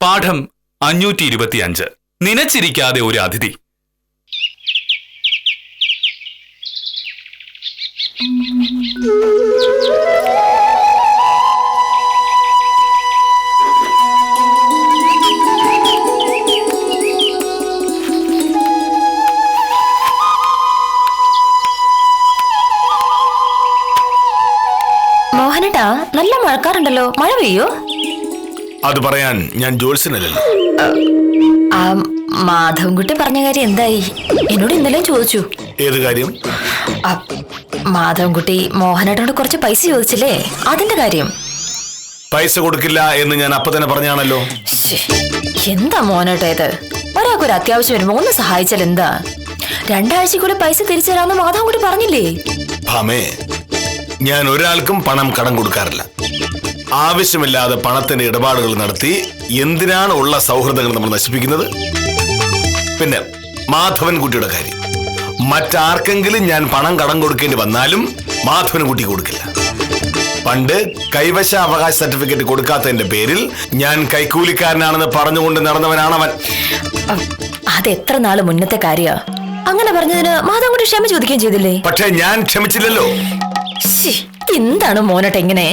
പാഠം 525. നനച്ചിരിക്കാതെ ഒരു അതിഥി. മോഹനേട്ടാ, നല്ല മഴക്കാറുണ്ടല്ലോ, മഴ പെയ്യോ? അത് പറയാൻ ഞാൻ ജോത്സ്യനല്ലല്ലോ. മാധവൻകുട്ടി പറഞ്ഞ കാര്യം എന്തായി? എന്നോട് ഇന്നലെ ചോദിച്ചു. ഏത് കാര്യം? മാധവൻകുട്ടി മോഹനേട്ടനോട് കുറച്ച് പൈസ ചോദിച്ചില്ലേ, അതിന്റെ കാര്യം. പൈസ കൊടുക്കില്ല എന്ന് ഞാൻ അപ്പൊ തന്നെ പറഞ്ഞാണല്ലോ. എന്താ മോഹനേട്ടാ ഇത്? ഒരാൾക്കൊരു അത്യാവശ്യം വരുമ്പോ ഒന്ന് സഹായിച്ചാൽ എന്താ? 2 ആഴ്ചക്കുള്ളിൽ പൈസ തിരിച്ചു തരാമെന്ന് മാധവൻകുട്ടി പറഞ്ഞില്ലേ? ഭാമേ, ഞാൻ ഒരാൾക്കും പണം കടം കൊടുക്കാറില്ല. ആവശ്യമില്ലാതെ പണത്തിന്റെ ഇടപാടുകൾ നടത്തി എന്തിനാണ് ഉള്ള സൗഹൃദങ്ങൾ നമ്മൾ നശിപ്പിക്കുന്നത്? പിന്നെ മാധവൻകുട്ടിയുടെ കാര്യം, മറ്റാർക്കെങ്കിലും ഞാൻ പണം കടം കൊടുക്കേണ്ടി വന്നാലും മാധവൻകുട്ടി കൊടുക്കില്ല. പണ്ട് കൈവശ അവകാശ സർട്ടിഫിക്കറ്റ് കൊടുക്കാത്തതിന്റെ പേരിൽ ഞാൻ കൈക്കൂലിക്കാരനാണെന്ന് പറഞ്ഞുകൊണ്ട് നടന്നവനാണവൻ. അത് എത്ര നാള് മുന്നത്തെ കാര്യ. അങ്ങനെ പറഞ്ഞതിന് മാധവൻകുട്ടി ക്ഷമ ചോദിക്കുകയും ചെയ്തില്ലേ? പക്ഷെ ഞാൻ ക്ഷമിച്ചില്ലല്ലോ. എന്താണ് മോനോട്ട് എങ്ങനെ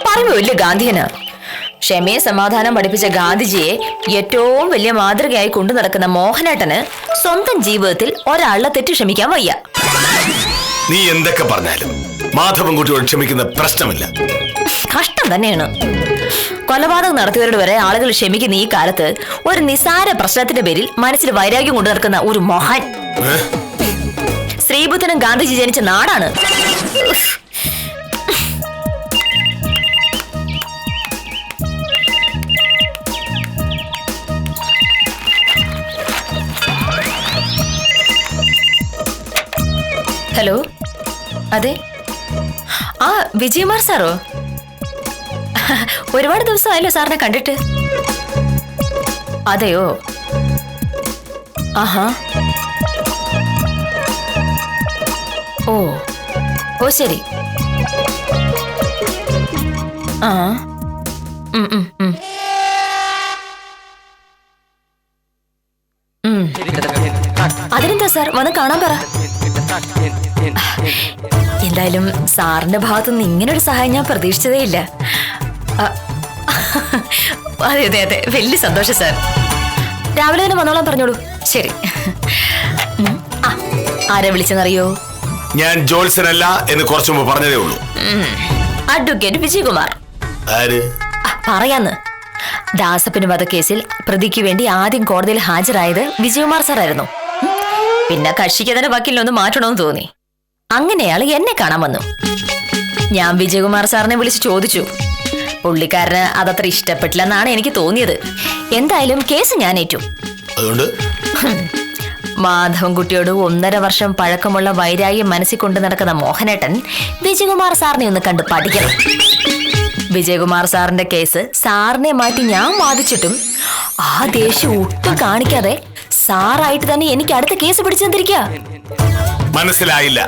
പറയുമ്പോ? വലിയ ഗാന്ധിയനാ. ക്ഷമയെ സമാധാനം പഠിപ്പിച്ച ഗാന്ധിജിയെ ഏറ്റവും വലിയ മാതൃകയായി കൊണ്ടു നടക്കുന്ന മോഹനേട്ടന് സ്വന്തം ജീവിതത്തിൽ ഒരാളുടെ തെറ്റ് ക്ഷമിക്കാൻ വയ്യ. നീ എന്തൊക്കെ പറഞ്ഞാലും മാധവൻകുട്ടിയോട് ക്ഷമിക്കുന്ന പ്രശ്നമില്ല. കഷ്ടം തന്നെയാണ്. കൊലപാതകം നടത്തിയവരോട് വരെ ആളുകൾ ക്ഷമിക്കുന്ന ഈ കാലത്ത് ഒരു നിസാര പ്രശ്നത്തിന്റെ പേരിൽ മനസ്സിൽ വൈരാഗ്യം കൊണ്ടു നടക്കുന്ന ഒരു മഹാൻ. ശ്രീബുദ്ധനും ഗാന്ധിജി ജനിച്ച നാടാണ്. ഹലോ, അതെ. വിജയകുമാർ സാറോ? ഒരുപാട് ദിവസമായല്ലോ സാറിനെ കണ്ടിട്ട്. അതെയോ? ആഹാ. ഓ ഓ ശരി. ആ അതിനെന്താ സാർ, വന്ന് കാണാൻ പറ. എന്തായാലും സാറിന്റെ ഭാഗത്തുനിന്ന് ഇങ്ങനൊരു സഹായം ഞാൻ പ്രതീക്ഷിച്ചതേ ഇല്ല. അതെ അതെ അതെ, വലിയ സന്തോഷം സാർ. രാവിലെ തന്നെ വന്നോളാൻ പറഞ്ഞോളൂ. ശരി. ആരെ വിളിച്ചെന്നറിയോ? ഞാൻ ജോത്സ്യനല്ല എന്ന് കുറച്ചു മുമ്പ് പറഞ്ഞതേ ഉള്ളൂ. അഡ്വക്കേറ്റ് വിജയകുമാർ. പറയാന്ന്. ദാസപ്പന് വധക്കേസിൽ പ്രതിക്ക് വേണ്ടി ആദ്യം കോടതിയിൽ ഹാജരായത് വിജയകുമാർ സാറായിരുന്നു. പിന്നെ കക്ഷിക്ക് തന്നെ വക്കീലിനൊന്ന് മാറ്റണമെന്ന് തോന്നി. അങ്ങനെയാള് എന്നെ കാണാൻ വന്നു. ഞാൻ വിജയകുമാർ സാറിനെ വിളിച്ച് ചോദിച്ചു. പുള്ളിക്കാരന് അതത്ര ഇഷ്ടപ്പെട്ടില്ലെന്നാണ് എനിക്ക് തോന്നിയത്. എന്തായാലും കേസ് ഞാൻ ഏറ്റു. മാധവൻകുട്ടിയോട് 1.5 വർഷം പഴക്കമുള്ള വൈരാഗ്യം മനസ്സിൽ കൊണ്ടു നടക്കുന്ന മോഹനേട്ടൻ വിജയകുമാർ സാറിനെ ഒന്ന് കണ്ട് പഠിക്കണം. വിജയകുമാർ സാറിന്റെ കേസ് സാറിനെ മാറ്റി ഞാൻ വാദിച്ചിട്ടും ആ ദേഷ്യം ഒട്ടും കാണിക്കാതെ സാറായിട്ട് തന്നെ എനിക്ക് അടുത്ത കേസ് പിടിച്ചു തന്നിരിക്കുക. മനസ്സിലായില്ല.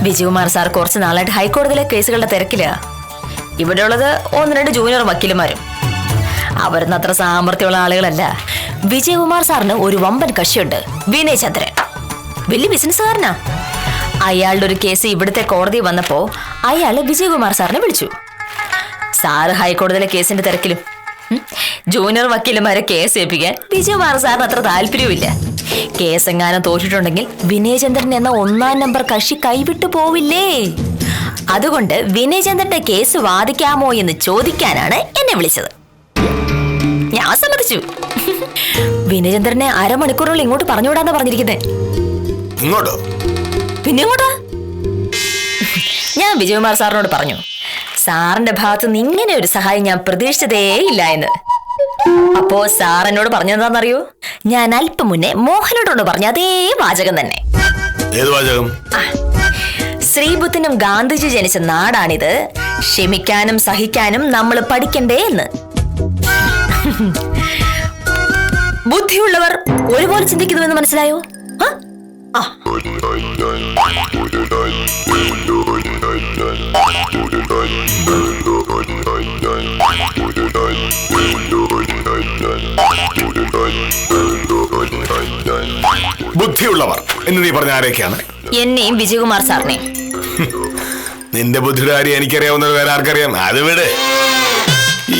വിജയകുമാർ സാർ കുറച്ച് നാളായിട്ട് ഹൈക്കോടതിയിലെ കേസുകളുടെ തിരക്കിലാ. ഇവിടെയുള്ളത് 1-2 ജൂനിയർ വക്കീലുമാരും. അവരൊന്നും അത്ര സാമർത്ഥ്യമുള്ള ആളുകളല്ല. വിജയകുമാർ സാറിന് ഒരു വമ്പൻ കക്ഷിയുണ്ട്, വിനയ് ചന്ദ്രൻ. വലിയ ബിസിനസ്സുകാരനാ. അയാളുടെ ഒരു കേസ് ഇവിടുത്തെ കോടതി വന്നപ്പോ അയാള് വിജയകുമാർ സാറിനെ വിളിച്ചു. സാറ് ഹൈക്കോടതിയിലെ കേസിന്റെ തിരക്കിലും ജൂനിയർ വക്കീലുമാരെ കേസ് ഏൽപ്പിക്കാൻ വിജയകുമാർ സാറിന് അത്ര താല്പര്യവുമില്ല. കേസെങ്ങാനും തോറ്റിട്ടുണ്ടെങ്കിൽ വിനയചന്ദ്രൻ എന്ന 1ാം നമ്പർ കക്ഷി കൈവിട്ടു പോവില്ലേ? അതുകൊണ്ട് വിനയചന്ദ്രന്റെ കേസ് വാദിക്കാമോ എന്ന് ചോദിക്കാനാണ് എന്നെ വിളിച്ചത്. ഞാൻ സമ്മതിച്ചു. വിനയചന്ദ്രനെ 1/2 മണിക്കൂറുകൾ ഇങ്ങോട്ട് പറഞ്ഞുവിടാന്നാ പറഞ്ഞിരിക്കുന്നത്. പിന്നെ ഇങ്ങോട്ടാ? ഞാൻ വിജയകുമാർ സാറിനോട് പറഞ്ഞു, സാറിന്റെ ഭാഗത്തുനിന്ന് ഇങ്ങനെ ഒരു സഹായം ഞാൻ പ്രതീക്ഷിച്ചതേ ഇല്ല എന്ന്. അപ്പോ സാർ എന്നോട് പറഞ്ഞെന്താണെന്നറിയോ? ഞാൻ അല്പം മുന്നേ മോഹനോടോട് പറഞ്ഞ അതേ വാചകം തന്നെ. ശ്രീബുദ്ധനും ഗാന്ധിജി ജനിച്ച നാടാണിത്, ക്ഷമിക്കാനും സഹിക്കാനും നമ്മൾ പഠിക്കണ്ടേ എന്ന്. ബുദ്ധിയുള്ളവർ ഒരുപോലെ ചിന്തിക്കുന്നുവെന്ന് മനസ്സിലായോ? ബുദ്ധിയുള്ളവർ എന്ന് നീ പറഞ്ഞ ആരൊക്കെയാണ്? എന്നെയും വിജയകുമാർ സാറിനെയും. നിന്റെ ബുദ്ധിയുടെ കാര്യം എനിക്കറിയാവുന്നത് വേറെ ആർക്കറിയാം? അത് വിട്.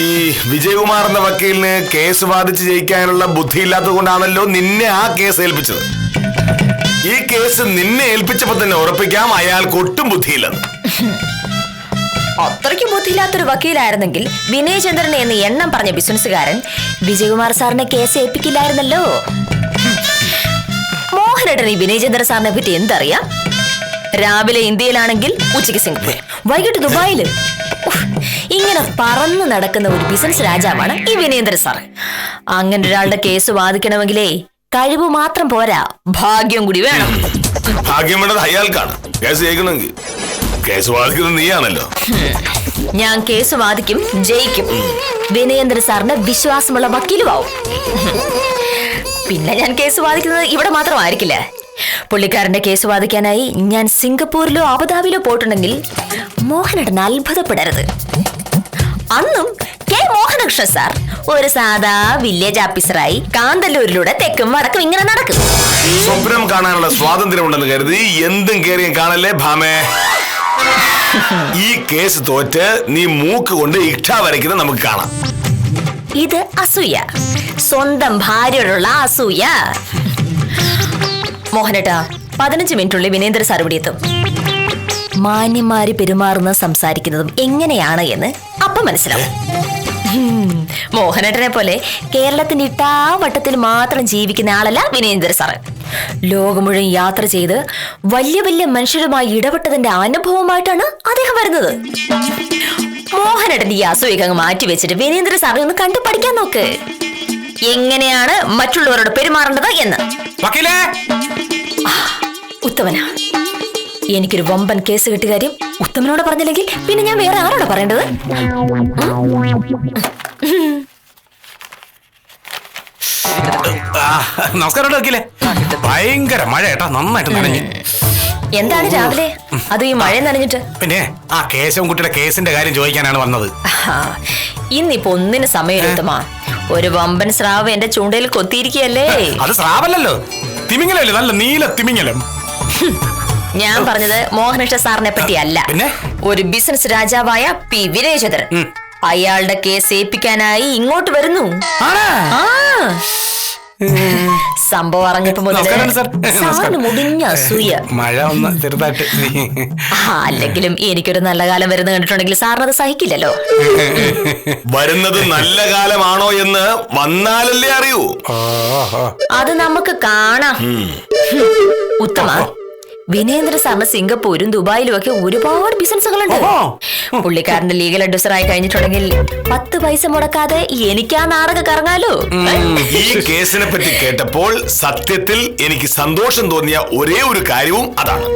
ഈ വിജയകുമാർ എന്ന വക്കീലിന് കേസ് വാദിച്ച് ജയിക്കാനുള്ള ബുദ്ധി ഇല്ലാത്തത് കൊണ്ടാണല്ലോ നിന്നെ ആ കേസ് ഏൽപ്പിച്ചത്. ഈ കേസ് നിന്നെ ഏൽപ്പിച്ചപ്പോ തന്നെ ഉറപ്പിക്കാം അയാൾക്ക് ഒട്ടും ബുദ്ധിയില്ലെന്ന്. അത്രയ്ക്ക് ബുദ്ധിയില്ലാത്തൊരു വക്കീലായിരുന്നെങ്കിൽ വിനയചന്ദ്രൻ എന്ന് എണ്ണം പറഞ്ഞ ബിസിനസ്സുകാരൻ വിജയകുമാർ സാറിനെ കേസ് ഏൽപ്പിക്കില്ലായിരുന്നല്ലോ. മോഹനേട്ടൻ ഈ വിനയചന്ദ്രൻ സാറിനെ പറ്റി എന്തറിയാം? രാവിലെ ഇന്ത്യയിലാണെങ്കിൽ ഉച്ചയ്ക്ക് സിംഗപ്പൂർ, വൈകിട്ട് ദുബായില്. ഇങ്ങനെ പറന്നു നടക്കുന്ന ഒരു ബിസിനസ് രാജാവാണ് ഈ വിനയേന്ദ്രൻ സാർ. അങ്ങനെ ഒരാളുടെ കേസ് വാദിക്കണമെങ്കിലേ കഴിവ് മാത്രം പോരാ, ഭാഗ്യം കൂടി വേണം. ഭാഗ്യം വേണ്ടത് അയാൾക്കാണ്. കേസ് ജയിക്കണമെങ്കിൽ കേസ് വാദിക്കുന്നത് നീയാണല്ലോ. ഞാൻ കേസ് വാദിക്കും, ജയിക്കും. വിനയേന്ദ്രൻ സാറിന് വിശ്വാസമുള്ള വക്കീലുമാവും. പിന്നെ ഞാൻ കേസ് വാദിക്കുന്നത് ഇവിടെ മാത്രമായിരിക്കില്ല. പുള്ളിക്കാരന്റെ കേസ് വാദിക്കാനായി ഞാൻ സിംഗപ്പൂരിലോ അബുദാബിയിലോ പോയിട്ടുണ്ടെങ്കിൽ മോഹനേട്ടൻ അത്ഭുതപ്പെടരുത്. അന്നും കെ മോഹനകൃഷ്ണൻ സാർ ഒരു സാധാ വില്ലേജ് ഓഫീസറായി കാന്തല്ലൂരിലൂടെ തെക്കും വടക്കും ഇങ്ങനെ നടക്കും. സ്വപ്നം കാണാനുള്ള സ്വാതന്ത്ര്യം ഉണ്ടെന്ന് കരുതി എന്തും കേറിയും കാണല്ലേ ഭാമേ. ഈ കേസ് തോറ്റ് നീ മൂക്ക് കൊണ്ട് ഇഷ്ട വരയ്ക്കുന്നത് നമുക്ക് കാണാം. ഇത് അസൂയ, സ്വന്തം ഭാര്യയോടുള്ള അസൂയ. മോഹനേട്ടാ, 15 മിനിറ്റുള്ളിൽ വിനേന്ദ്ര സാർ ഇവിടെ എത്തും. മാന്യന്മാര് പെരുമാറുന്ന സംസാരിക്കുന്നതും എങ്ങനെയാണ് എന്ന് അപ്പം മനസ്സിലാവും. മോഹനേട്ടനെ പോലെ കേരളത്തിന്റെ ഇട്ടാവട്ടത്തിൽ മാത്രം ജീവിക്കുന്ന ആളല്ല വിനയേന്ദ്ര സാറ്. ലോകം മുഴുവൻ യാത്ര ചെയ്ത് വലിയ വലിയ മനുഷ്യരുമായി ഇടപെട്ടതിന്റെ അനുഭവമായിട്ടാണ് അദ്ദേഹം വരുന്നത്. മോഹനേട്ടൻ ഈ അസൂയക മാറ്റിവെച്ചിട്ട് വിനയേന്ദ്ര സാറിനെ ഒന്ന് കണ്ടു പഠിക്കാൻ നോക്ക്. എങ്ങനെയാണ് മറ്റുള്ളവരോട് പെരുമാറേണ്ടത് എന്ന്. ഉത്തമനാ, എനിക്കൊരു വമ്പൻ കേസ് കിട്ടിയ കാര്യം ഉത്തമനോട് പറഞ്ഞില്ലെങ്കിൽ പിന്നെ ഞാൻ വേറെ ആരോടാ പറയേണ്ടത്? നമസ്കാരം വക്കീലേ. ഭയങ്കര മഴ ഏട്ടാ, നന്നായിട്ട് നനഞ്ഞു. എന്താണ് രാവിലെ അത് ഈ മഴ നനഞ്ഞിട്ട്? പിന്നെ ആ കേശവൻകുട്ടിയുടെ കേസിന്റെ കാര്യം ചോദിക്കാനാണ് വന്നത്. ഇന്നിപ്പോ ഒന്നിന് സമയമെടുത്തുമാ. ഒരു വമ്പൻ സ്രാവ് എന്റെ ചൂണ്ടയിൽ കൊത്തിയിരിക്കുകയല്ലേ. അത് സ്രാവല്ലല്ലോ, തിമിങ്ങലല്ലേ, നല്ല നീല തിമിങ്ങലം. ഞാൻ പറഞ്ഞത് മോഹനകൃഷ്ണ സാറിനെ പറ്റിയല്ല, ഒരു ബിസിനസ് രാജാവായ പി വിനയചന്ദ്രൻ. അയാളുടെ കേസ് ഏൽപ്പിക്കാനായി ഇങ്ങോട്ട് വരുന്നു. സംഭവം അറിഞ്ഞപ്പോ സാറിന് മുടിഞ്ഞ അസൂയ. മഴ ഒന്ന് ചെറുതായിട്ട്. അല്ലെങ്കിലും എനിക്കൊരു നല്ല കാലം വരുന്ന കണ്ടിട്ടുണ്ടെങ്കിൽ സാറിന് അത് സഹിക്കില്ലല്ലോ. വരുന്നത് നല്ല കാലമാണോ എന്ന് വന്നാലല്ലേ അറിയൂ. അത് നമുക്ക് കാണാം. ഉത്തമ, വിനേന്ദ്ര സാറിന് സിംഗപ്പൂരും ദുബായിലും ഒക്കെ ഒരുപാട് ബിസിനസ്സുകളുണ്ട്. പുള്ളിക്കാരന്റെ ലീഗൽ അഡ്വൈസർ ആയി കഴിഞ്ഞിട്ടുണ്ടെങ്കിൽ 10 പൈസ മുടക്കാതെ എനിക്ക് ആ നാടകം കറങ്ങാലോ. ഈ കേസിനെ പറ്റി കേട്ടപ്പോൾ സത്യത്തിൽ എനിക്ക് സന്തോഷം തോന്നിയ ഒരേ ഒരു കാര്യവും അതാണ്.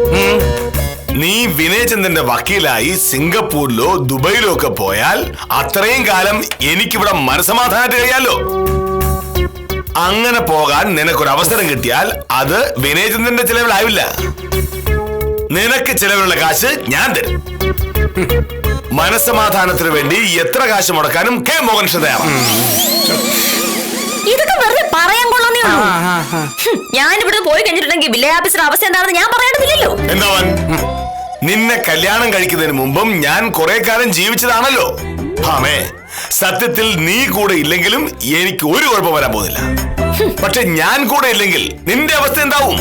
നീ വിനയചന്ദ്രന്റെ വക്കീലായി സിംഗപ്പൂരിലോ ദുബായിലോ ഒക്കെ പോയാൽ അത്രയും കാലം എനിക്കിവിടെ മനസ്സമാധാനമായിട്ട് കഴിയാലോ. അങ്ങനെ പോകാൻ നിനക്കൊരു അവസരം കിട്ടിയാൽ അത് വിനയചന്ദ്രന്റെ ചിലവിലാവില്ല. നിനക്ക് ചിലവിലുള്ള കാശ് ഞാൻ തരും. മനസ്സമാധാനത്തിന് വേണ്ടി എത്ര കാശ് മുടക്കാനും കെ മോഹൻകൃഷ്ണ തയ്യാറാണ്. ഇതൊക്കെ വെറുതെ പറയാൻ കൊള്ളുന്നേ ഉള്ളൂ. ഞാൻ ഇവിടെ പോയി കഴിഞ്ഞിട്ടുണ്ടെങ്കിൽ വില്ലേജ് ഓഫീസറുടെ അവസ്ഥ എന്താണെന്ന് ഞാൻ പറയേണ്ടതില്ലല്ലോ. എന്താവാൻ? നിന്നെ കല്യാണം കഴിക്കുന്നതിന് മുമ്പും ഞാൻ കുറെ കാലം ജീവിച്ചതാണല്ലോ. ആമേ, സത്യത്തിൽ നീ കൂടെ ഇല്ലെങ്കിലും എനിക്ക് ഒരു കുഴപ്പം വരാൻ പോകുന്നില്ല. പക്ഷെ ഞാൻ കൂടെ ഇല്ലെങ്കിൽ നിന്റെ അവസ്ഥ എന്താവും?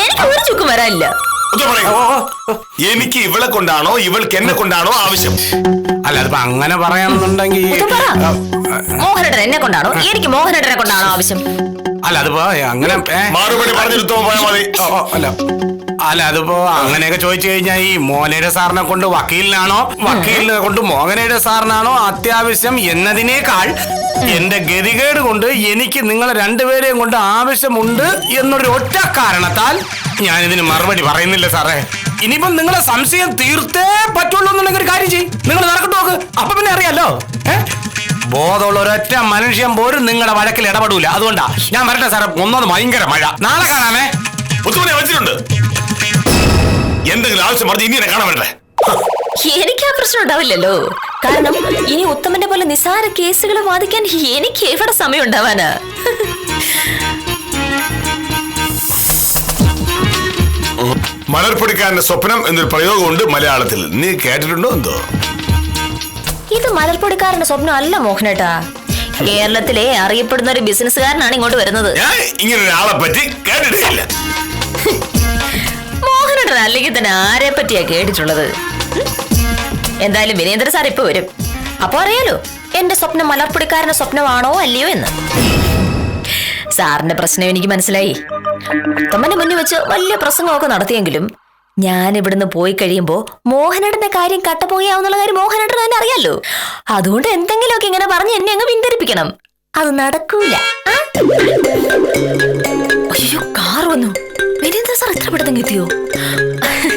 എനിക്ക് ഒരു ചുക്കും വരാനില്ല. എനിക്ക് ഇവളെ കൊണ്ടാണോ ഇവൾക്ക് എന്നെ കൊണ്ടാണോ ആവശ്യം? അല്ല, അതിപ്പോ അങ്ങനെ പറയാണെന്നുണ്ടെങ്കിൽ മോഹനേട്ടൻ എന്നെ കൊണ്ടാണോ എനിക്ക് മോഹനേട്ടനെ കൊണ്ടാണോ ആവശ്യം? അല്ല, അതിപ്പോ അങ്ങനെ മറുപടി പറഞ്ഞിരുത്തോ പോയാൽ മതി. അല്ല, അതിപ്പോ അങ്ങനെയൊക്കെ ചോദിച്ചു കഴിഞ്ഞാൽ ഈ മോഹനയുടെ സാറിനെ കൊണ്ട് വക്കീലിനാണോ വക്കീലിനെ കൊണ്ട് മോഹനയുടെ സാറിനാണോ അത്യാവശ്യം എന്നതിനേക്കാൾ എന്റെ ഗതികേട് കൊണ്ട് എനിക്ക് നിങ്ങളെ രണ്ടുപേരെയും കൊണ്ട് ആവശ്യമുണ്ട് എന്നൊരു ഒറ്റ കാരണത്താൽ ഞാനിതിന് മറുപടി പറയുന്നില്ല സാറേ. ഇനിയിപ്പം നിങ്ങളെ സംശയം തീർത്തേ പറ്റുള്ളൂ എന്നുണ്ടെങ്കിൽ ഒരു കാര്യം ചെയ്യും, നിങ്ങൾ നടക്കട്ടെ നോക്ക്, അപ്പൊ പിന്നെ അറിയാലോ. ബോധമുള്ള ഒരൊറ്റ മനുഷ്യൻ പോലും നിങ്ങളുടെ വഴക്കിൽ ഇടപെടൂല. അതുകൊണ്ടാ ഞാൻ വരട്ടെ സാറേ. ഒന്നത് ഭയങ്കര മഴ, നാളെ കാണാമേ. വെച്ചിട്ടുണ്ട്. എന്തെങ്കിലും ആവശ്യം പറഞ്ഞ് ഇനി കാണാൻ വരട്ടെ. എനിക്ക് ആ പ്രശ്നം ഉണ്ടാവില്ലല്ലോ. കാരണം ഇനി ഉത്തമന്റെ പോലെ നിസാര കേസുകൾ വാദിക്കാൻ എനിക്ക് എവിടെ സമയം ഉണ്ടാവാനാ? മലർപ്പൊടിക്കാരന്റെ സ്വപ്നം എന്നൊരു പ്രയോഗമുണ്ട് മലയാളത്തിൽ. നീ കേട്ടിട്ടുണ്ടോ എന്തോ? ഇത് മലർപ്പൊടിക്കാരന്റെ സ്വപ്നം അല്ല മോഹനേട്ടാ. കേരളത്തിലെ അറിയപ്പെടുന്ന ഒരു ബിസിനസ്സുകാരനാണ് ഇങ്ങോട്ട് വരുന്നത്. ഞാൻ ഇങ്ങനെ ഒരാളെ പറ്റി കേട്ടിട്ടില്ല. മോഹനേട്ടൻ അല്ലെങ്കിൽ തന്നെ ആരെ പറ്റിയാ കേട്ടിട്ടുള്ളത്? എന്തായാലും വിനേന്ദ്ര സാർ ഇപ്പൊ വരും. അപ്പൊ അറിയാലോ എന്റെ സ്വപ്നം മലർപ്പൊടിക്കാരന്റെ സ്വപ്നമാണോ അല്ലയോ എന്ന്. സാറിന്റെ പ്രശ്നം എനിക്ക് മനസ്സിലായി. ഉത്തമന്റെ മുന്നിൽ വെച്ച് വലിയ പ്രസംഗമൊക്കെ നടത്തിയെങ്കിലും ഞാൻ ഇവിടുന്ന് പോയി കഴിയുമ്പോ മോഹനേട്ടന്റെ കാര്യം കട്ടപ്പോയാവുന്നുള്ള കാര്യം മോഹനേട്ടൻ തന്നെ അറിയാലോ. അതുകൊണ്ട് എന്തെങ്കിലുമൊക്കെ ഇങ്ങനെ പറഞ്ഞ് എന്നെ അങ്ങ് പിന്തിരിപ്പിക്കണം. അത് നടക്കൂല. അയ്യോ, കാർ വന്നു. വിനേന്ദ്ര സാർ എത്ര പെട്ടെന്ന് എത്തിയോ? അയ്യോ,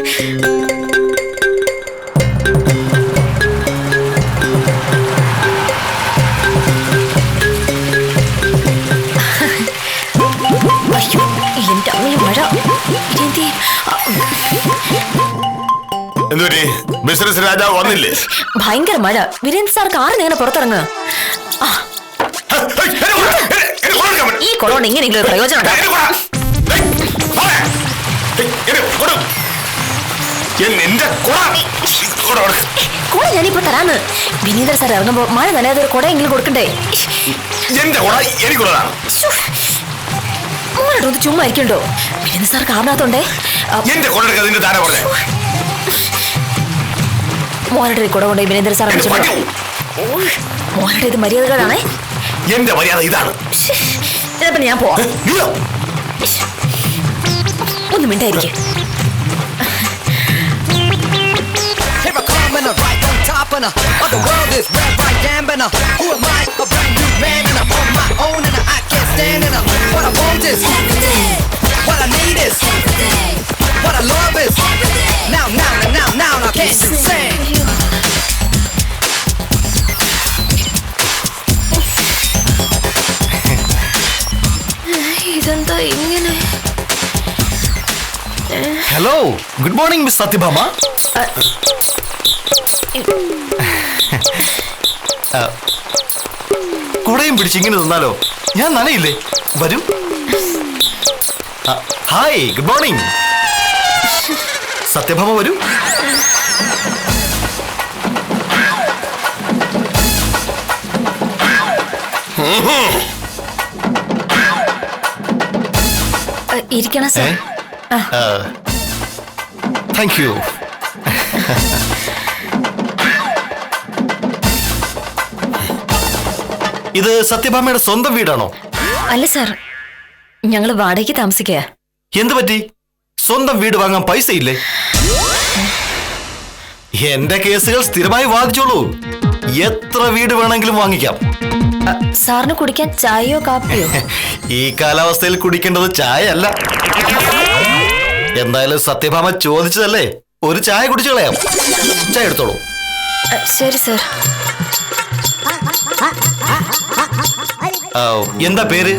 എന്റെ അമ്മ മഴ. എന്തുപറ്റി? ബിസിനസ് രാജാവ് വന്നില്ലേ? ഭയങ്കര മഴ. വീരേന്ദ്ര സാർ കാറിന് ഇങ്ങനെ പുറത്തിറങ്ങുക. ഈ കുളമുണ്ട് ഇങ്ങനെയെങ്കിലും ഒരു പ്രയോജനം കുട ഞാനിപ്പോ തരാന്ന്. വിനീന്ദ്ര സാർ ഇറങ്ങുമ്പോ മഴ നനയാതെ ഒരു കുടയെങ്കിലും കൊടുക്കണ്ടേ? മോനോട് ചുമ്മാ ഇരിക്കണ്ടോ? വിനീന്ദ്ര സാർ കാറിനകത്തുണ്ടേ. മോനോട് കുട കൊണ്ടേ വിനേന്ദ്ര സാർ മോനോട് ഇത് മര്യാദകളാണേ. എന്റെ മര്യാദ ഇതാണ്. പിന്നെ ഞാൻ പോവാം. ഒന്ന് മിണ്ടായിരിക്കും. The world is red, white, damn, and who am I? A brand new man, and I'm on my own, and I can't stand it. What I want is everything. What I need is everything. What I love is everything. Now, I can't sing. ഇതെന്താ ഇങ്ങനെ? Hello, good morning miss Sathyabhama. കുടയും പിടിച്ച് ഇങ്ങനെ നിന്നാലോ? ഞാൻ നനയില്ലേ? വരും. Hi, good morning. Satyabhama വരൂ. ഇരിക്കണം sir. Thank you. ഇത് സത്യഭാമയുടെ സ്വന്തം വീടാണോ? അല്ല സാർ, ഞങ്ങള് വാടകയ്ക്ക് താമസിക്കുക. എന്ത് പറ്റി? സ്വന്തം വീട് വാങ്ങാൻ പൈസ ഇല്ലേ? എന്റെ കേസുകൾ സ്ഥിരമായി വാദിച്ചോളൂ. എത്ര വീട് വേണമെങ്കിലും വാങ്ങിക്കാം. സാറിന് കുടിക്കാൻ ചായയോ കാപ്പിയോ? ഈ കാലാവസ്ഥയിൽ കുടിക്കേണ്ടത് ചായ അല്ല. എന്തായാലും സത്യഭാമ ചോദിച്ചതല്ലേ, ഒരു ചായ കുടിച്ചു കളയാം. ചായ എടുത്തോളൂ. ശരി സാർ. എന്താ പേര്?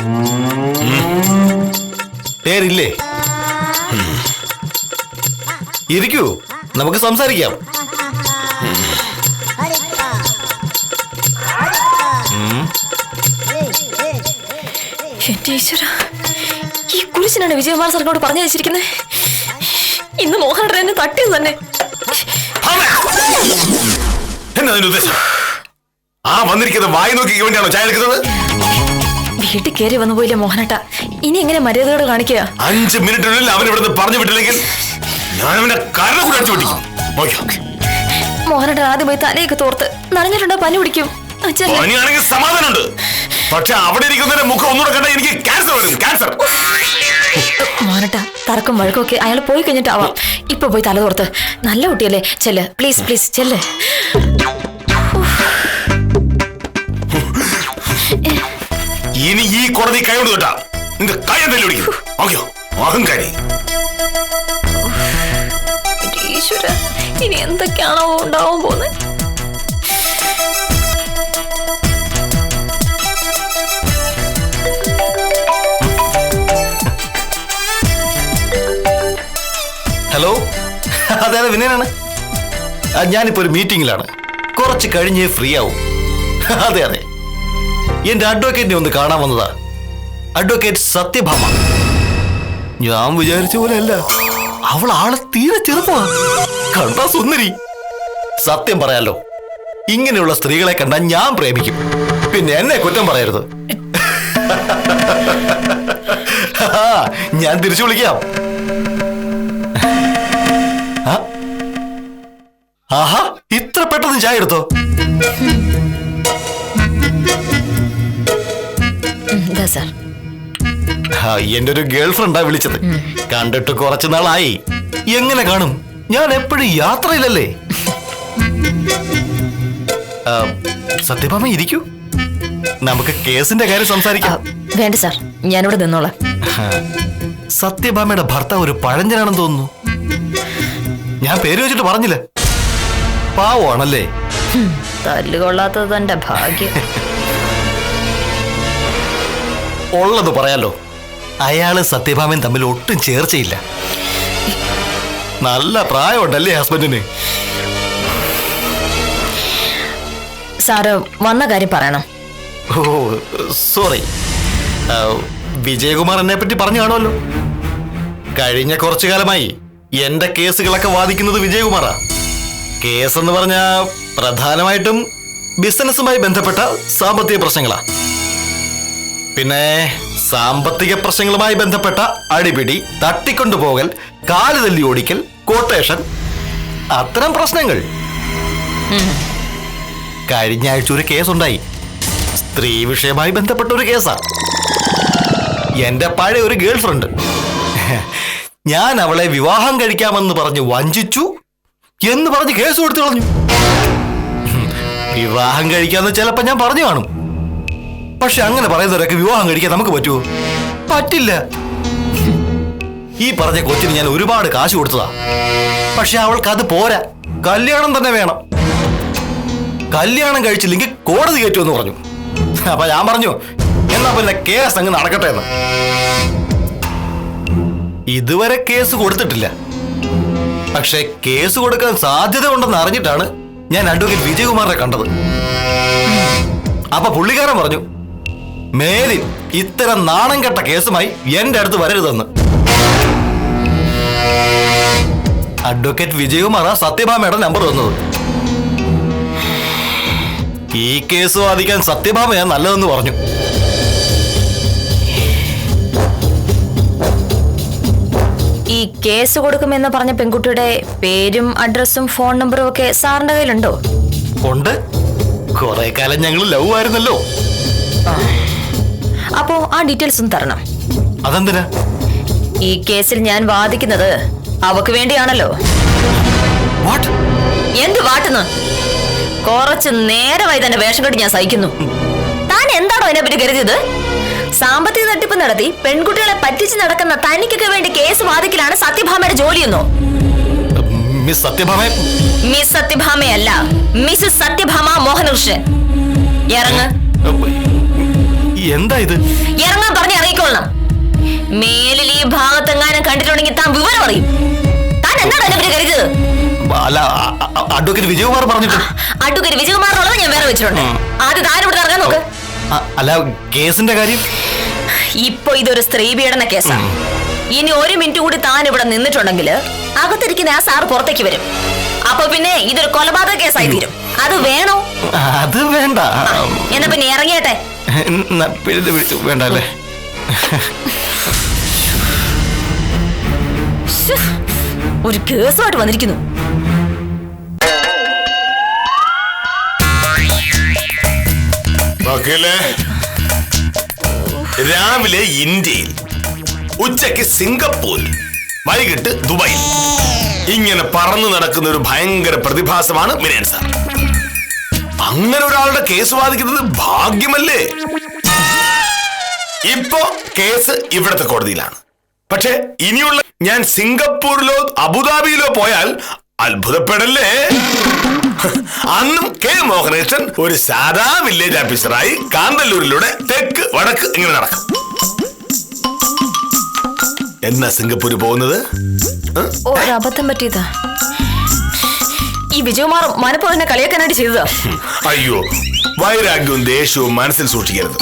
പേരില്ലേ? ഇരിക്കൂ, നമുക്ക് സംസാരിക്കാം. എന്റെ ഈശ്വര, ഈ കുരിശനാണ് വിജയകുമാർ സാറിനോട് പറഞ്ഞു വെച്ചിരിക്കുന്നത്. ഇന്ന് മോഹൻ എന്നെ തട്ടിയത് തന്നെ. എന്നാ അതിന്റെ ഉദ്ദേശം? ആ വന്നിരിക്കുന്ന വായി നോക്കി വേണ്ടിയാണോ ചായ എടുക്കുന്നത്? വീട്ടിൽ കയറി വന്നു പോയില്ലേ മോഹനട്ട, ഇനി എങ്ങനെ മര്യാദയോട് കാണിക്കുക? 5 മിനിറ്റിനുള്ളിൽ അവൻ ഇവിടുന്ന് പറഞ്ഞു വിട്ടില്ലെങ്കിൽ ഞാൻ അവന്റെ കാരണം കൂടെ അടിച്ചു പിടിക്കും. മോഹനട്ട ആദ്യം പോയി തലയൊക്കെ തോർത്ത് നനഞ്ഞിട്ടുണ്ടോ പനി പിടിക്കും. പനിയാണെങ്കിൽ സമാധാനമുണ്ട്, പക്ഷെ അവിടെ ഇരിക്കുന്നതിന്റെ മുഖം ഒന്നുകൂടെ കണ്ടാൽ എനിക്ക് ക്യാൻസർ വരും. ക്യാൻസർ. മോഹനട്ട തർക്കം വഴക്കൊക്കെ അയാൾ പോയി കഴിഞ്ഞിട്ടാവാം. ഇപ്പൊ പോയി തല തോർത്ത്. നല്ല കുട്ടിയല്ലേ, ചെല്ല് പ്ലീസ് പ്ലീസ് ചെല്ല്. ഇനി ഈ കോടതി കൈകൊണ്ട് തൊട്ടാ നിന്റെ കൈ എന്തെങ്കിലും പിടിക്കും. ഓക്കെയോ? അഹങ്കാരി. ഈശ്വര, ഇനി എന്തൊക്കെയാണോ ഉണ്ടാവാൻ പോകുന്നത്? ഹലോ, അതെ അതെ, വിനയനാണ്. ഞാനിപ്പോ ഒരു മീറ്റിംഗിലാണ്. കുറച്ച് കഴിഞ്ഞ് ഫ്രീ ആവും. അതെ അതെ, എന്റെ അഡ്വക്കേറ്റിനെ ഒന്ന് കാണാൻ വന്നതാ. അഡ്വക്കേറ്റ് സത്യഭാമ. ഞാൻ വിചാരിച്ച പോലെ അല്ല, അവൾ ആളെ തീരെ ചെറുപ്പമാ, കണ്ടാ സുന്ദരി. സത്യം പറയാലോ, ഇങ്ങനെയുള്ള സ്ത്രീകളെ കണ്ടാൽ ഞാൻ പ്രേമിക്കും. പിന്നെ എന്നെ കുറ്റം പറയരുത്. ഞാൻ തിരിച്ചു വിളിക്കാം. ആഹാ, ഇത്ര പെട്ടെന്ന് ചായ എടുത്തോ? സാർ, എന്റെ ഒരു ഗേൾ ഫ്രണ്ടാ വിളിച്ചത്. കണ്ടിട്ട് കുറച്ചു നാളായി. എങ്ങനെ കാണും, ഞാൻ എപ്പോഴും യാത്രയിലല്ലേ. സത്യഭാമ ഇരിക്കൂ, നമുക്ക് കേസിന്റെ കാര്യം സംസാരിക്കാം. വേണ്ട സാർ, ഞാനിവിടെ നിന്നോളാം. സത്യഭാമയുടെ ഭർത്താവ് ഒരു പഴഞ്ചനാണെന്ന് തോന്നുന്നു. ഞാൻ പേര് വെച്ചിട്ട് പറഞ്ഞില്ല. പാവമാണല്ലേ? തല്ലുകൊള്ളാത്തത് തന്റെ ഭാഗ്യം. ഉള്ളത് പറയാലോ, അയാള് സത്യഭാമയും തമ്മിൽ ഒട്ടും ചേർച്ചയില്ല. നല്ല പ്രായമുണ്ടല്ലേ ഹസ്ബൻഡിന്? സാറ് വന്ന കാര്യം പറയണം. ഓ സോറി. വിജയകുമാർ എന്നെ പറ്റി പറഞ്ഞു കാണുമല്ലോ. കഴിഞ്ഞ കുറച്ചു കാലമായി എന്റെ കേസുകളൊക്കെ വാദിക്കുന്നത് വിജയകുമാറാ. കേസ് എന്ന് പറഞ്ഞാ പ്രധാനമായിട്ടും ബിസിനസ്സുമായി ബന്ധപ്പെട്ട സാമ്പത്തിക പ്രശ്നങ്ങളാ. പിന്നെ സാമ്പത്തിക പ്രശ്നങ്ങളുമായി ബന്ധപ്പെട്ട അടിപിടി, തട്ടിക്കൊണ്ടുപോകൽ, കാലുതല്ലി ഓടിക്കൽ, കോട്ടേഷൻ, അത്തരം പ്രശ്നങ്ങൾ. കഴിഞ്ഞ ആഴ്ച ഒരു കേസുണ്ടായി. സ്ത്രീ വിഷയമായി ബന്ധപ്പെട്ട ഒരു കേസാ. എന്റെ പഴയ ഒരു ഗേൾ ഫ്രണ്ട്. ഞാൻ അവളെ വിവാഹം കഴിക്കാമെന്ന് പറഞ്ഞ് വഞ്ചിച്ചു എന്ന് പറഞ്ഞ് കേസ് കൊടുത്തു കളഞ്ഞു. വിവാഹം കഴിക്കാന്ന് ചിലപ്പോ ഞാൻ പറഞ്ഞു കാണും. പക്ഷെ അങ്ങനെ പറയുന്നവരൊക്കെ വിവാഹം കഴിക്കാൻ നമുക്ക് പറ്റുമോ? പറ്റില്ല. ഈ പറഞ്ഞ കൊച്ചിന് ഞാൻ ഒരുപാട് കാശ് കൊടുത്തതാ. പക്ഷെ അവൾക്ക് അത് പോരാ, കല്യാണം തന്നെ വേണം. കല്യാണം കഴിച്ചില്ലെങ്കിൽ കോടതി കയറ്റുമെന്ന് പറഞ്ഞു. അപ്പൊ ഞാൻ പറഞ്ഞു, എന്നാ പിന്നെ കേസ് അങ്ങ് നടക്കട്ടെ എന്ന്. ഇതുവരെ കേസ് കൊടുത്തിട്ടില്ല. പക്ഷെ കേസ് കൊടുക്കാൻ സാധ്യത ഉണ്ടെന്ന് അറിഞ്ഞിട്ടാണ് ഞാൻ അഡ്വക്കേറ്റ് വിജയകുമാറിനെ കണ്ടത്. അപ്പൊ പുള്ളിക്കാരൻ പറഞ്ഞു, മേലിൽ ഇത്തരം നാണം കെട്ട കേസുമായി എന്റെ അടുത്ത് വരരുതെന്ന്. അഡ്വക്കേറ്റ് വിജയകുമാറാ സത്യഭാമയുടെ നമ്പർ തന്നത്. ഈ കേസ് വാദിക്കാൻ സത്യഭാമയാ നല്ലതെന്ന് പറഞ്ഞു. ഈ കേസ് കൊടുക്കുമെന്ന് പറഞ്ഞ പെൺകുട്ടിയുടെ പേരും അഡ്രസ്സും ഫോൺ നമ്പറും ഒക്കെ സാറിന്റെ കയ്യിലുണ്ടോ? ഉണ്ട്. കുറെ കാലം ഞങ്ങൾ ലവ് ആയിരുന്നല്ലോ. അപ്പോ ആ ഡീറ്റെയിൽസ് ഒന്ന് തരണം. അതെന്തിനാ? ഈ കേസിൽ ഞാൻ വാദിക്കുന്നത് അവക്ക് വേണ്ടിയാണല്ലോ. എന്ത് വാട്ടുന്നു? കുറച്ച് നേരമായി തന്നെ വേഷം കെട്ടി ഞാൻ സഹിക്കുന്നു. താൻ എന്താണോ അതിനെ പറ്റി കരുതിയത്? സാമ്പത്തിക തട്ടിപ്പ് നടത്തി പെൺകുട്ടികളെ പറ്റിച്ച് നടക്കുന്ന തനിക്കൊക്കെ വേണ്ടി കേസ് വാദിക്കലാണ് സത്യഭാമയുടെ ജോലിയെന്നോ? മിസ് സത്യഭാമ? മിസ് സത്യഭാമയല്ല, മിസ്സസ് സത്യഭാമ മോഹനകൃഷ്ണൻ. ഇറങ്ങ്. എന്താ ഇത്? ഇറങ്ങാൻ പറഞ്ഞ് ഇറങ്ങിക്കൊള്ളണം. മേലിൽ ഈ ഭാഗത്തെങ്ങാനും കണ്ടിട്ടുണ്ടെങ്കിൽ താൻ വിവരം അറിയും. താൻ എന്താണ് അതിനെ പറ്റി കരുതിയത്? അല്ല, അഡ്വക്കേറ്റ് വിജയകുമാർ പറഞ്ഞിട്ട്. അഡ്വക്കേറ്റ് വിജയകുമാറിനുള്ളത് ഞാൻ വേറെ വെച്ചിട്ടുണ്ട്. ആദ്യം താൻ ഇവിടെ ഇറങ്ങാൻ നോക്ക്. അല്ല, കേസിന്റെ കാര്യം? ഇപ്പൊ ഇതൊരു സ്ത്രീ പീഡന കേസാണ്. ഇനി ഒരു മിനിറ്റ് കൂടി താൻ ഇവിടെ നിന്നിട്ടുണ്ടെങ്കിൽ അകത്തിരിക്കുന്ന ആ സാറ് പുറത്തേക്ക് വരും. അപ്പൊ പിന്നെ ഇതൊരു കൊലപാതക കേസായി തീരും. അത് വേണോ? അത് വേണ്ട. എന്നാ പിന്നെ ഇറങ്ങിയട്ടെ. വേണ്ട അല്ലേ? ഒരു കേസുമായിട്ട് വന്നിരിക്കുന്നു. രാവിലെ ഇന്ത്യയിൽ, ഉച്ചയ്ക്ക് സിംഗപ്പൂരിൽ, വൈകിട്ട് ദുബായിൽ. ഇങ്ങനെ പറന്നു നടക്കുന്ന ഒരു ഭയങ്കര പ്രതിഭാസമാണ് വിനയൻ സാർ. അങ്ങനെ ഒരാളുടെ കേസ് വാദിക്കുന്നത് ഭാഗ്യമല്ലേ? ഇപ്പോ കേസ് ഇവിടത്തെ കോടതിയിലാണ്. പക്ഷെ ഇനിയുള്ള ഞാൻ സിംഗപ്പൂരിലോ അബുദാബിയിലോ പോയാൽ അത്ഭുതപ്പെടല്ലേ? അന്നും കെ മോഹനകൃഷ്ണൻ ഒരു സാധാ വില്ലേജ് ഓഫീസറായി കാന്തല്ലൂരിലൂടെ തെക്ക് വടക്ക് ഇങ്ങനെ നടക്കും. എന്നാ സിംഗപ്പൂര് പോകുന്നത്? ഒരു അബദ്ധം പറ്റിയതാ. ഈ വിജയകുമാർ മനപ്പോ എന്നെ കളിയാക്കാനായിട്ട് ചെയ്തതാ. അയ്യോ, വൈരാഗ്യവും ദേഷ്യവും മനസ്സിൽ സൂക്ഷിക്കരുത്.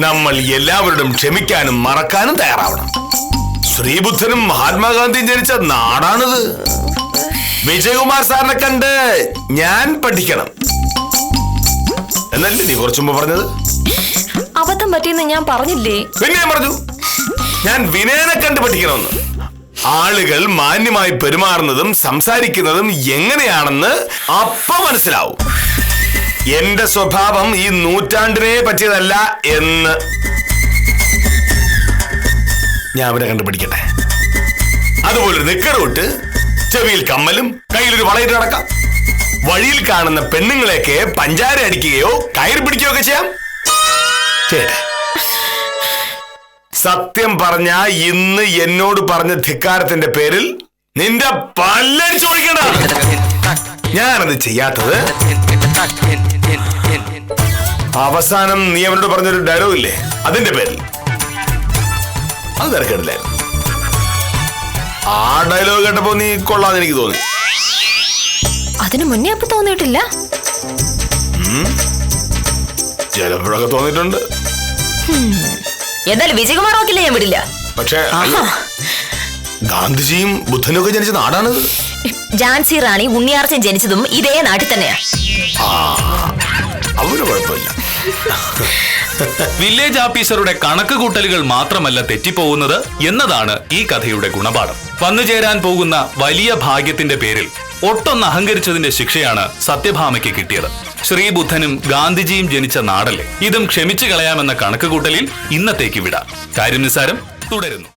നമ്മൾ എല്ലാവരോടും ക്ഷമിക്കാനും മറക്കാനും തയ്യാറാവണം. ശ്രീബുദ്ധനും മഹാത്മാഗാന്ധിയും ജനിച്ച നാടാണിത്. വിജയകുമാർ സാറിനെ കണ്ട് ഞാൻ പഠിക്കണം എന്നല്ലേ നീ കുറച്ചു മുമ്പ് പറഞ്ഞത്? അബദ്ധം പറ്റിയെന്ന് ഞാൻ പറഞ്ഞില്ലേ? പിന്നെ ഞാൻ പറഞ്ഞു, ഞാൻ വിനയനെ കണ്ട് പഠിക്കണമെന്ന്. ആളുകൾ മാന്യമായി പെരുമാറുന്നതും സംസാരിക്കുന്നതും എങ്ങനെയാണെന്ന് അപ്പ മനസ്സിലാവും. എന്റെ സ്വഭാവം ഈ നൂറ്റാണ്ടിനെ പറ്റിയതല്ല എന്ന് ഞാൻ അവനെ കണ്ടു പഠിക്കട്ടെ. അതുപോലൊരു നിക്കറുവിട്ട് ചെവിയിൽ കമ്മലും കയ്യിലൊരു വളയിട്ട് നടക്കാം. വഴിയിൽ കാണുന്ന പെണ്ണുങ്ങളെയൊക്കെ പഞ്ചാര അടിക്കുകയോ കയറി പിടിക്കുകയോ ഒക്കെ ചെയ്യാം. സത്യം പറഞ്ഞ ഇന്ന് എന്നോട് പറഞ്ഞ ധിക്കാരത്തിന്റെ പേരിൽ നിന്റെ പല്ലടിച്ചു ചോദിക്കണ്ട. ഞാനത് ചെയ്യാത്തത് അവസാനം നീ അവനോട് പറഞ്ഞൊരു ഡയലോഗ് ഇല്ലേ, അതിന്റെ പേരിൽ. അത് തിരക്കിടില്ലായിരുന്നു. ആ ഡയലോഗ് കേട്ടപ്പോ നീ കൊള്ളാന്ന് എനിക്ക് തോന്നി. അതിനു മുന്നേ അപ്പൊ തോന്നിയിട്ടില്ല. ചിലപ്പോഴൊക്കെ തോന്നിയിട്ടുണ്ട്. എന്തായാലും വിജയകുമാർ വക്കീലെ ഞാൻ വിടില്ല. പക്ഷേ ഗാന്ധിജിയും ബുദ്ധനും ഒക്കെ ജനിച്ച നാടാണിത്. ഝാൻസി റാണി ഉണ്ണിയാർച്ചൻ ജനിച്ചതും ഇതേ നാട്ടിൽ തന്നെയാ. അവന് കുഴപ്പമില്ല. വില്ലേജ് ഓഫീസറുടെ കണക്ക് കൂട്ടലുകൾ മാത്രമല്ല തെറ്റിപ്പോകുന്നത് എന്നതാണ് ഈ കഥയുടെ ഗുണപാഠം. വന്നുചേരാൻ പോകുന്ന വലിയ ഭാഗ്യത്തിന്റെ പേരിൽ ഒട്ടൊന്ന് അഹങ്കരിച്ചതിന്റെ ശിക്ഷയാണ് സത്യഭാമയ്ക്ക് കിട്ടിയത്. ശ്രീബുദ്ധനും ഗാന്ധിജിയും ജനിച്ച നാടല്ലേ, ഇതും ക്ഷമിച്ചു കളയാമെന്ന കണക്ക് കൂട്ടലിൽ ഇന്നത്തേക്ക് വിടാം. കാര്യം നിസ്സാരം തുടരുന്നു.